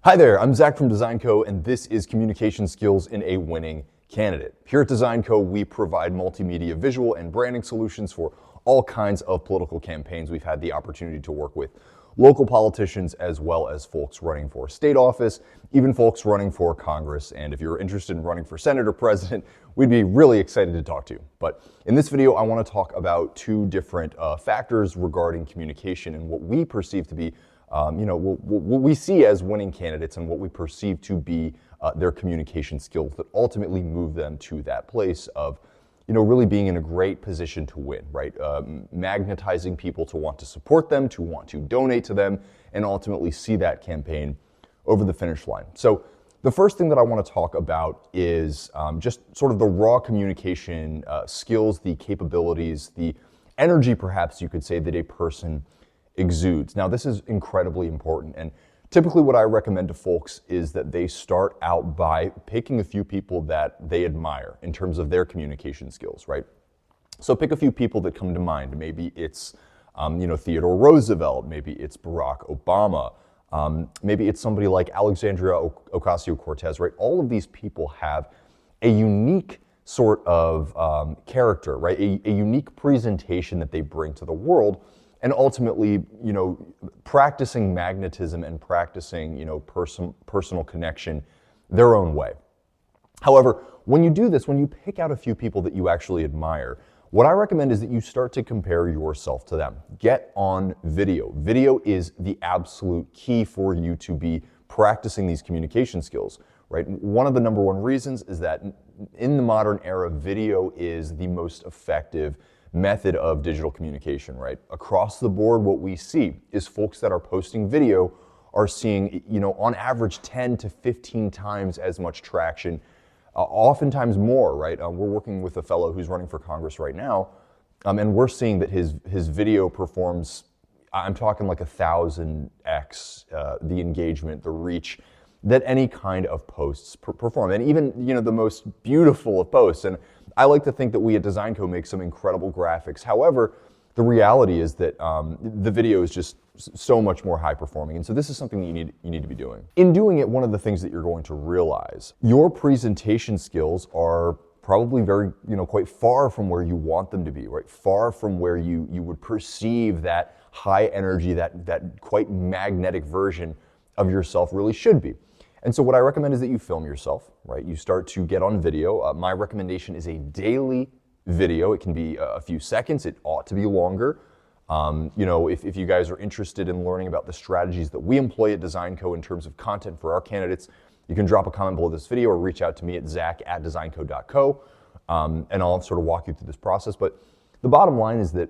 Hi there, I'm Zach from Design Co, and this is Communication Skills in a Winning Candidate. Here at Design Co, we provide multimedia visual and branding solutions for all kinds of political campaigns. We've had the opportunity to work with local politicians as well as folks running for state office, even folks running for Congress. And if you're interested in running for Senate or President, we'd be really excited to talk to you. But in this video, I want to talk about two different factors regarding communication and what we perceive to be what we see as winning candidates and what we perceive to be their communication skills that ultimately move them to that place of, really being in a great position to win, right? Magnetizing people to want to support them, to want to donate to them, and ultimately see that campaign over the finish line. So the first thing that I want to talk about is just sort of the raw communication skills, the capabilities, the energy, perhaps you could say, that a person exudes. Now, this is incredibly important, and typically what I recommend to folks is that they start out by picking a few people that they admire in terms of their communication skills, right? So pick a few people that come to mind. Maybe it's, Theodore Roosevelt, maybe it's Barack Obama, maybe it's somebody like Alexandria Ocasio-Cortez, right? All of these people have a unique sort of character, right? A unique presentation that they bring to the world. And ultimately, practicing magnetism and practicing, personal connection their own way. However, when you do this, when you pick out a few people that you actually admire, what I recommend is that you start to compare yourself to them. Get on video. Video is the absolute key for you to be practicing these communication skills, right? One of the number one reasons is that in the modern era, video is the most effective method of digital communication, right? Across the board, what we see is folks that are posting video are seeing, on average 10 to 15 times as much traction, oftentimes more, right? We're working with a fellow who's running for Congress right now, and we're seeing that his video performs, I'm talking like 1,000x the engagement, the reach that any kind of posts perform. And even, the most beautiful of posts. And I like to think that we at Design Co make some incredible graphics. However, the reality is that the video is just so much more high performing. And so this is something that you need to be doing. In doing it, one of the things that you're going to realize, your presentation skills are probably very, quite far from where you want them to be, right? Far from where you would perceive that high energy, that quite magnetic version of yourself really should be. And so what I recommend is that you film yourself, right? You start to get on video. My recommendation is a daily video. It can be a few seconds. It ought to be longer. If you guys are interested in learning about the strategies that we employ at Design Co in terms of content for our candidates, you can drop a comment below this video or reach out to me at zach@designco.co, and I'll sort of walk you through this process. But the bottom line is that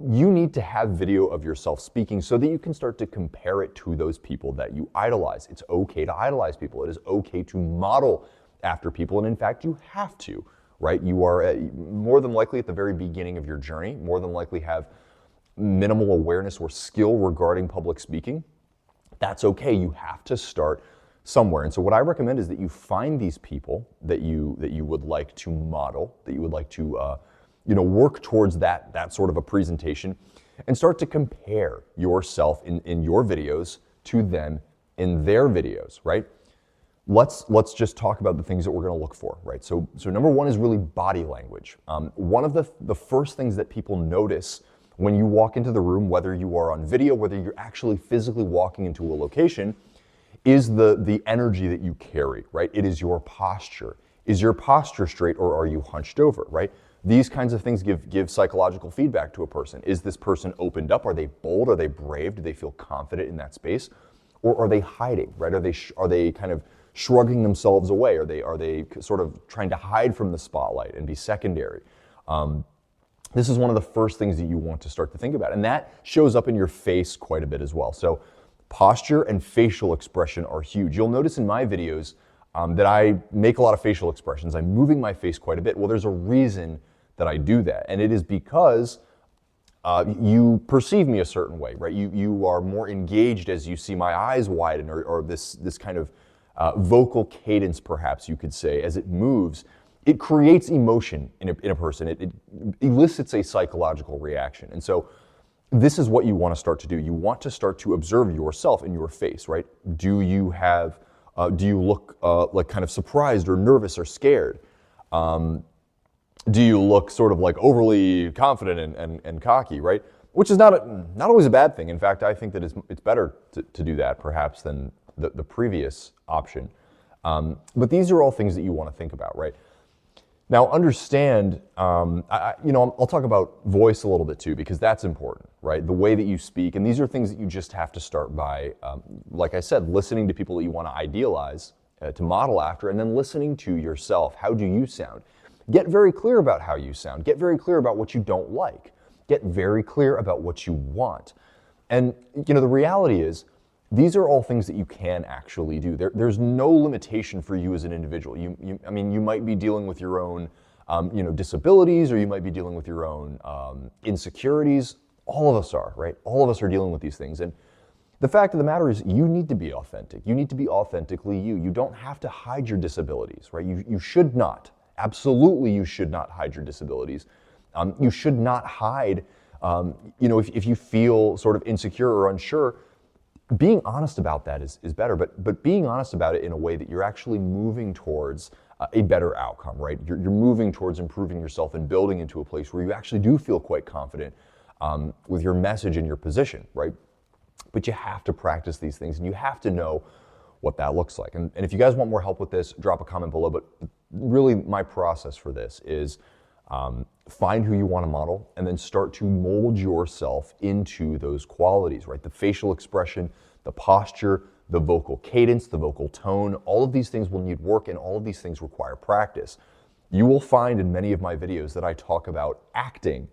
you need to have video of yourself speaking so that you can start to compare it to those people that you idolize. It's okay to idolize people. It is okay to model after people. And in fact, you have to, right? You are more than likely at the very beginning of your journey, more than likely have minimal awareness or skill regarding public speaking. That's okay. You have to start somewhere. And so what I recommend is that you find these people that you would like to model, that you would like to work towards that sort of a presentation, and start to compare yourself in your videos to them in their videos, right? Let's just talk about the things that we're going to look for, right? So number one is really body language. One of the first things that people notice when you walk into the room, whether you are on video, whether you're actually physically walking into a location, is the energy that you carry, right? It is your posture. Is your posture straight, or are you hunched over, right? These kinds of things give psychological feedback to a person. Is this person opened up? Are they bold? Are they brave? Do they feel confident in that space? Or are they hiding, right? Are they kind of shrugging themselves away? Are they sort of trying to hide from the spotlight and be secondary? This is one of the first things that you want to start to think about. And that shows up in your face quite a bit as well. So posture and facial expression are huge. You'll notice in my videos that I make a lot of facial expressions. I'm moving my face quite a bit. Well, there's a reason that I do that. And it is because you perceive me a certain way, right? You are more engaged as you see my eyes widen, or this kind of vocal cadence, perhaps you could say, as it moves. It creates emotion in a person. It elicits a psychological reaction. And so this is what you want to start to do. You want to start to observe yourself in your face, right? Do you look like kind of surprised or nervous or scared? Do you look sort of like overly confident and cocky, right? Which is not always a bad thing. In fact, I think that it's better to do that perhaps than the previous option. But these are all things that you want to think about, right? Now, understand, I'll talk about voice a little bit too, because that's important, right? The way that you speak, and these are things that you just have to start by, like I said, listening to people that you want to idealize, to model after, and then listening to yourself. How do you sound? Get very clear about how you sound. Get very clear about what you don't like. Get very clear about what you want. And, the reality is, these are all things that you can actually do. There's no limitation for you as an individual. You might be dealing with your own, disabilities, or you might be dealing with your own insecurities. All of us are, right? All of us are dealing with these things. And the fact of the matter is, you need to be authentic. You need to be authentically you. You don't have to hide your disabilities, right? You should not. Absolutely, you should not hide your disabilities. You should not hide, if you feel sort of insecure or unsure. Being honest about that is better, but being honest about it in a way that you're actually moving towards a better outcome, right? You're moving towards improving yourself and building into a place where you actually do feel quite confident with your message and your position, right? But you have to practice these things, and you have to know what that looks like. And if you guys want more help with this, drop a comment below. But really, my process for this is find who you want to model, and then start to mold yourself into those qualities, right? The facial expression, the posture, the vocal cadence, the vocal tone, all of these things will need work, and all of these things require practice. You will find in many of my videos that I talk about acting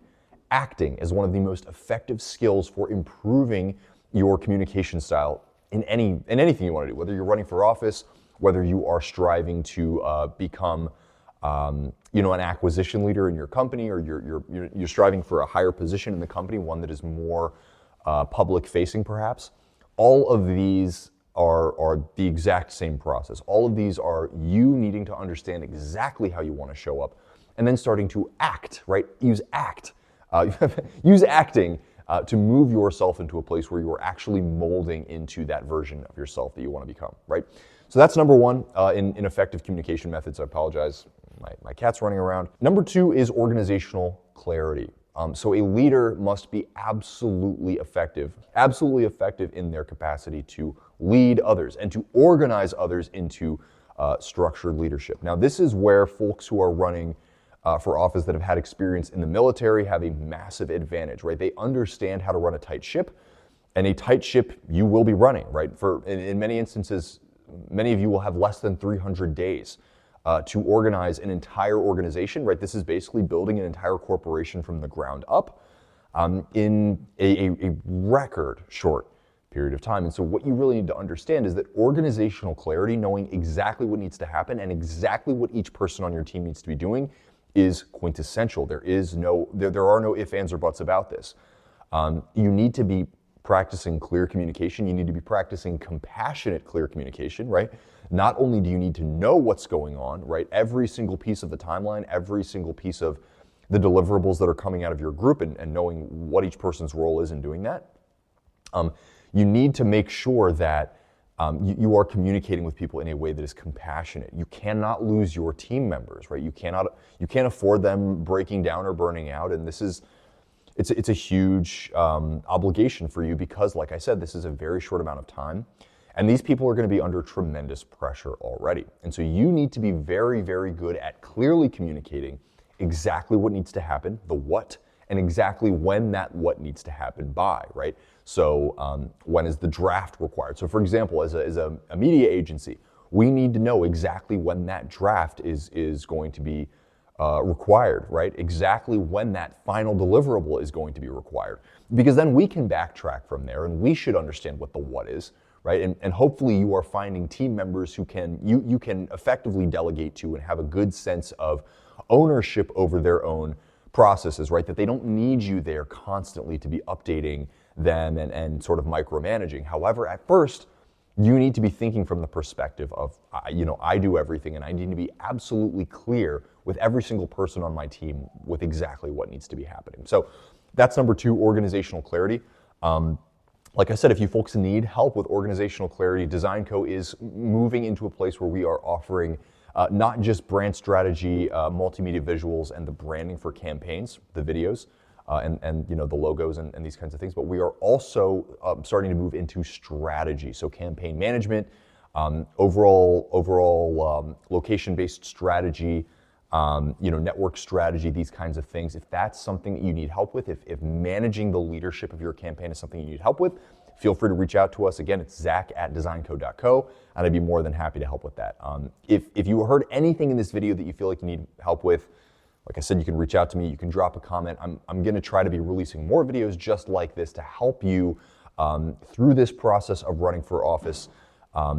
as one of the most effective skills for improving your communication style in anything you want to do, whether you're running for office, whether you are striving to become an acquisition leader in your company, or you're striving for a higher position in the company, one that is more public facing perhaps. All of these are the exact same process. All of these are you needing to understand exactly how you want to show up, and then starting to act, right? Use acting to move yourself into a place where you are actually molding into that version of yourself that you want to become, right? So that's number one in effective communication methods. I apologize, my cat's running around. Number two is organizational clarity. So a leader must be absolutely effective in their capacity to lead others and to organize others into structured leadership. Now, this is where folks who are running for office that have had experience in the military have a massive advantage, right? They understand how to run a tight ship, and a tight ship you will be running, right? In many instances, many of you will have less than 300 days to organize an entire organization, right? This is basically building an entire corporation from the ground up in a record short period of time. And so what you really need to understand is that organizational clarity, knowing exactly what needs to happen and exactly what each person on your team needs to be doing, is quintessential. There are no ifs, ands, or buts about this. You need to be practicing clear communication. You need to be practicing compassionate, clear communication, right? Not only do you need to know what's going on, right? Every single piece of the timeline, every single piece of the deliverables that are coming out of your group, and knowing what each person's role is in doing that. You need to make sure that you are communicating with people in a way that is compassionate. You cannot lose your team members, right? You can't afford them breaking down or burning out, and it's a huge obligation for you, because, like I said, this is a very short amount of time, and these people are going to be under tremendous pressure already. And so you need to be very, very good at clearly communicating exactly what needs to happen, the what, and exactly when that what needs to happen by, right? So when is the draft required? So for example, as a media agency, we need to know exactly when that draft is going to be required, right? Exactly when that final deliverable is going to be required. Because then we can backtrack from there, and we should understand what the what is, right? And hopefully you are finding team members who you can effectively delegate to and have a good sense of ownership over their own processes, right? That they don't need you there constantly to be updating them and sort of micromanaging. However, at first, you need to be thinking from the perspective of, I do everything, and I need to be absolutely clear with every single person on my team with exactly what needs to be happening. So That's number two, organizational clarity. Like I said, if you folks need help with organizational clarity, DesignCo is moving into a place where we are offering not just brand strategy, multimedia visuals, and the branding for campaigns, the videos, and you know, the logos and these kinds of things, but we are also starting to move into strategy, so campaign management, overall location-based strategy, you know, network strategy, these kinds of things. If that's something that you need help with, if managing the leadership of your campaign is something you need help with, feel free to reach out to us. Again, it's zach@designco.co, and I'd be more than happy to help with that. If you heard anything in this video that you feel like you need help with, like I said, you can reach out to me, you can drop a comment. I'm gonna try to be releasing more videos just like this to help you through this process of running for office.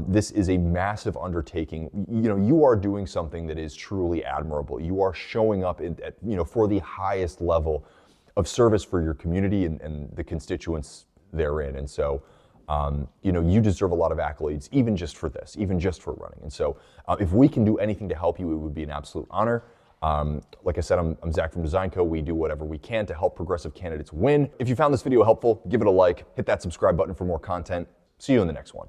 This is a massive undertaking. You know, you are doing something that is truly admirable. You are showing up at, you know, for the highest level of service for your community and the constituents therein. And so, you know, you deserve a lot of accolades, even just for this, even just for running. And so, if we can do anything to help you, it would be an absolute honor. Like I said, I'm Zach from DesignCo. We do whatever we can to help progressive candidates win. If you found this video helpful, give it a like, hit that subscribe button for more content. See you in the next one.